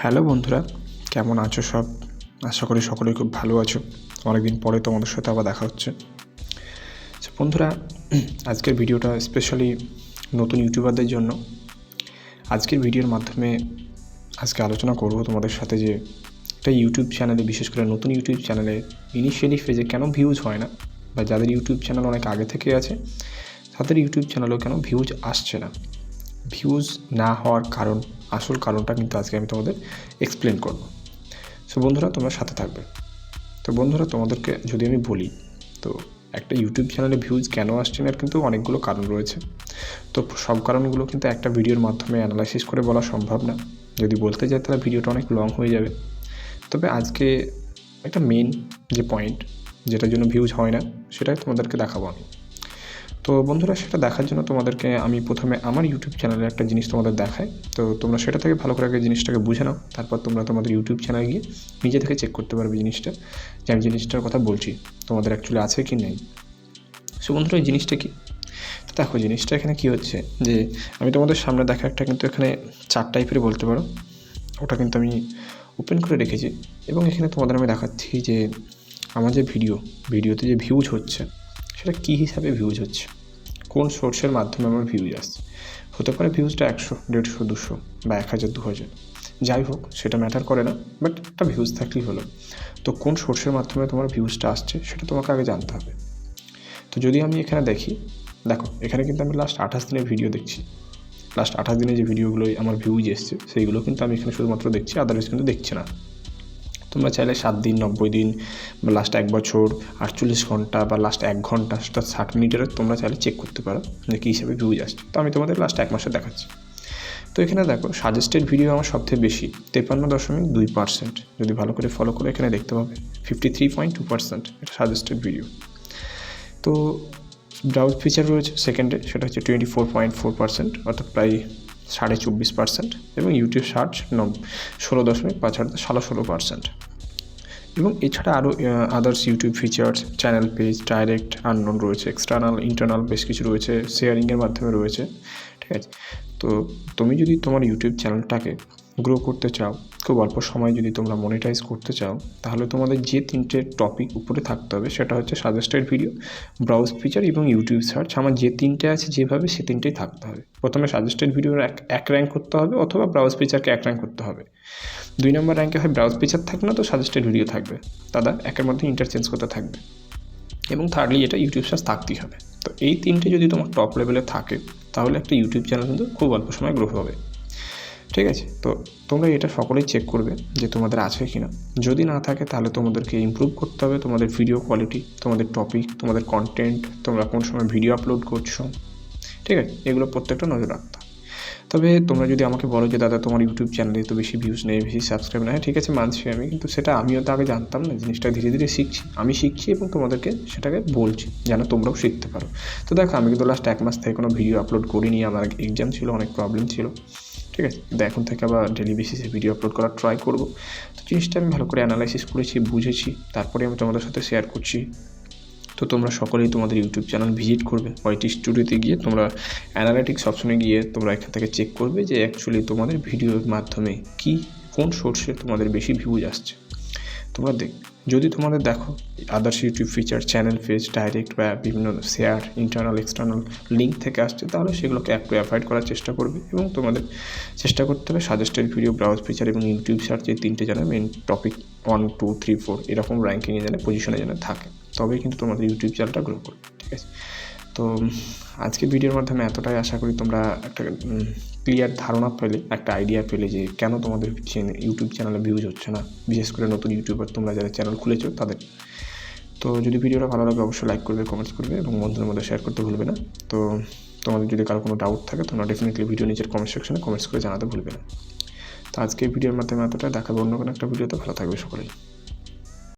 Hello বন্ধুরা, কেমন আছো সব? আশা করি সকলেই খুব ভালো আছো। অনেকদিন পরে তোমাদের সাথে আবার দেখা হচ্ছে। বন্ধুরা, আজকের ভিডিওটা স্পেশালি নতুন ইউটিউবারদের জন্য। আজকের ভিডিওর মাধ্যমে আজকে আলোচনা করব তোমাদের সাথে যে একটা ইউটিউব চ্যানেলে, বিশেষ করে নতুন ইউটিউব চ্যানেলে ইনিশিয়ালি ফেজে কেন ভিউজ হয় না, বা যাদের ইউটিউব চ্যানেল অনেক আগে থেকে আছে তাদের ইউটিউব চ্যানেলেও কেন ভিউজ আসছে না। ভিউজ না হওয়ার কারণ, আসল কারণটা কিন্তু আজকে আমি তোমাদের এক্সপ্লেন করব। সো বন্ধুরা, তোমরা সাথে থাকবে। তো বন্ধুরা, তোমাদেরকে যদি আমি বলি, তো একটা ইউটিউব চ্যানেলে ভিউজ কেন আসছে না, কিন্তু অনেকগুলো কারণ রয়েছে। তো সব কারণগুলো কিন্তু একটা ভিডিওর মাধ্যমে অ্যানালাইসিস করে বলা সম্ভব না। যদি বলতে যাই তাহলে ভিডিওটা অনেক লং হয়ে যাবে। তবে আজকে একটা মেন যে পয়েন্ট, যেটার জন্য ভিউজ হয় না, সেটাই তোমাদেরকে দেখাবো আমি। তো বন্ধুরা, সেটা দেখার জন্য তোমাদেরকে আমি প্রথমে আমার ইউটিউব চ্যানেলের একটা জিনিস তোমাদের দেখাই। তো তোমরা সেটা থেকে ভালো করে আগে জিনিসটাকে বুঝে নাও, তারপর তোমরা তোমাদের ইউটিউব চ্যানেলে গিয়ে নিজে থেকে চেক করতে পারবে জিনিসটা, যে আমি জিনিসটার কথা বলছি তোমাদের অ্যাকচুয়ালি আছে কি নেই। সো বন্ধুরা, এই জিনিসটা কি? তো দেখো, জিনিসটা এখানে কী হচ্ছে, যে আমি তোমাদের সামনে দেখা একটা কিন্তু এখানে চার্ট টাইপের বলতে পারো, ওটা কিন্তু আমি ওপেন করে রেখেছি। এবং এখানে তোমাদের আমি দেখাচ্ছি যে আমার যে ভিডিওতে যে ভিউজ হচ্ছে, সেটা কী হিসাবে ভিউজ হচ্ছে, কোন সোর্সের মাধ্যমে আমার ভিউজ আসছে। হতে পারে ভিউজটা 100, 150, 200 বা 1000, 2000, যাই হোক, সেটা ম্যাটার করে না, বাট একটা ভিউজ থাকলেই হলো। তো কোন সোর্সের মাধ্যমে তোমার ভিউজটা আসছে সেটা তোমাকে আগে জানতে হবে। তো যদি আমি এখানে দেখি, দেখো এখানে কিন্তু আমি লাস্ট 28 দিনের ভিডিও দেখছি। লাস্ট 28 দিনে যে ভিডিওগুলোই আমার ভিউজ এসছে, সেইগুলো কিন্তু আমি এখানে শুধুমাত্র দেখছি, আদারওয়াইজ কিন্তু দেখছি না। তোমরা চাইলে 7 দিন, 90 দিন বা লাস্ট 1 বছর, 48 ঘন্টা বা লাস্ট 1 ঘন্টা, সেটা 60 মিনিটের তোমরা চাইলে চেক করতে পারো যে কী হিসাবে ভিউজ আসছে। তো আমি তোমাদের লাস্ট 1 মাসে দেখাচ্ছি। তো এখানে দেখো, সাজেস্টেড ভিডিও আমার সবথেকে বেশি 53.2%। যদি ভালো করে ফলো করে এখানে দেখতে পাবে 53.2% এটা সাজেস্টেড ভিডিও। তো ব্রাউজ ফিচার রয়েছে সেকেন্ডে, সেটা হচ্ছে 24.4%, অর্থাৎ প্রায় 24.5%। এবং ইউটিউব সার্চ 16.5%। এবং এছাড়া আরও others YouTube features, channel page, direct, unknown রয়েছে, এক্সটার্নাল, ইন্টারনাল বেশ কিছু রয়েছে, শেয়ারিংয়ের মাধ্যমে রয়েছে। ঠিক আছে? তো তুমি যদি তোমার ইউটিউব চ্যানেলটাকে গ্রো করতে চাও, খুব অল্প সময়ে যদি তোমরা মনিটাইজ করতে চাও, তাহলে তোমাদের যে 3টে টপিক উপরে থাকতে হবে, সেটা হচ্ছে সাজেস্টেড ভিডিও, ব্রাউজ ফিচার এবং ইউটিউব সার্চ। আমার যে 3টে আছে যেভাবে, সে 3টেই থাকতে হবে। প্রথমে সাজেস্টেড ভিডিওর এক র্যাঙ্ক করতে হবে, অথবা ব্রাউজ ফিচারকে 1 র্যাঙ্ক করতে হবে। 2 নম্বর র্যাঙ্কে হয় ব্রাউজ ফিচার থাকবে না, তো সাজেস্টেড ভিডিও থাকবে। দাদা একের মধ্যে ইন্টারচেঞ্জ করতে থাকবে। এবং থার্ডলি এটা ইউটিউব সার্চ থাকতেই হবে। তো এই 3টে যদি তোমার টপ লেভেলে থাকে, তাহলে একটা ইউটিউব চ্যানেল কিন্তু খুব অল্প সময় গ্রো হবে। ঠিক আছে? তো তোমরা এটা সকলেই চেক করবে যে তোমাদের আছে কি না। যদি না থাকে, তাহলে তোমাদেরকে ইমপ্রুভ করতে হবে তোমাদের ভিডিও কোয়ালিটি, তোমাদের টপিক, তোমাদের কন্টেন্ট, তোমরা কোন সময় ভিডিও আপলোড করছো। ঠিক আছে? এগুলো প্রত্যেকটা নজর রাখতে হবে। তবে তোমরা যদি আমাকে বলো যে দাদা তোমার ইউটিউব চ্যানেলে তো বেশি ভিউজ নেই, বেশি সাবস্ক্রাইব নেই, ঠিক আছে, মানছি আমি, কিন্তু সেটা আমিও তো আগে জানতাম না। জিনিসটা ধীরে ধীরে শিখছি, আমি শিখছি এবং তোমাদেরকে সেটাকে বলছি যেন তোমরাও শিখতে পারো। তো দেখো, আমি কিন্তু লাস্ট 1 মাস থেকে কোনো ভিডিও আপলোড করিনি, আমার এক্সাম ছিল, অনেক প্রবলেম ছিল। ঠিক আছে? কিন্তু এখন থেকে আবার ডেলি বেসিসে ভিডিও আপলোড করার ট্রাই করব। তো জিনিসটা আমি ভালো করে অ্যানালাইসিস করেছি, বুঝেছি, তারপরে আমি তোমাদের সাথে শেয়ার করছি। তো তোমরা সকলেই তোমাদের ইউটিউব চ্যানেল ভিজিট করবে, ওয়াইটি স্টুডিওতে গিয়ে তোমরা অ্যানালিটিক্স অপশনে গিয়ে তোমরা এখান থেকে চেক করবে যে অ্যাকচুয়ালি তোমাদের ভিডিওর মাধ্যমে কোন সোর্সে তোমাদের বেশি ভিউজ আসছে। তোমরা যদি তোমাদের দেখো others YouTube feature, channel page, direct বা বিভিন্ন শেয়ার, ইন্টারনাল, এক্সটার্নাল লিঙ্ক থেকে আসছে, তাহলে সেগুলোকে একটু অ্যাভয়েড করার চেষ্টা করবে। এবং তোমাদের চেষ্টা করতে হবে সাজেস্টেড ভিডিও, ব্রাউজ ফিচার এবং ইউটিউব সার্চ, এই 3টে যেন মেন টপিক 1, 2, 3, 4 এরকম র্যাঙ্কিংয়ে যেন পজিশনে যেন থাকে, তবেই কিন্তু তোমাদের ইউটিউব চ্যানেলটা গ্রো করবে। ঠিক আছে? তো আজকের ভিডিওর মাধ্যমে এতটাই, আশা করি তোমরা একটা ক্লিয়ার ধারণা পেলে, একটা আইডিয়া পেলে যে কেন তোমাদের ইউটিউব চ্যানেলে ভিউজ হচ্ছে না, বিশেষ করে নতুন ইউটিউবার তোমরা যারা চ্যানেল খুলেছো তাদের। তো যদি ভিডিওটা ভালো লাগে, অবশ্যই লাইক করবে, কমেন্টস করবে এবং বন্ধুদের মধ্যে শেয়ার করতে ভুলবে না। তো তোমাদের যদি কারো কোনো ডাউট থাকে, তোমরা ডেফিনেটলি ভিডিও নিচের কমেন্ট সেকশনে কমেন্টস করে জানাতে ভুলবে না। তো আজকে ভিডিওর মাধ্যমে এতটাই, দেখাবো অন্য কোনো একটা ভিডিওতে। ভালো থাকবে সকলেই।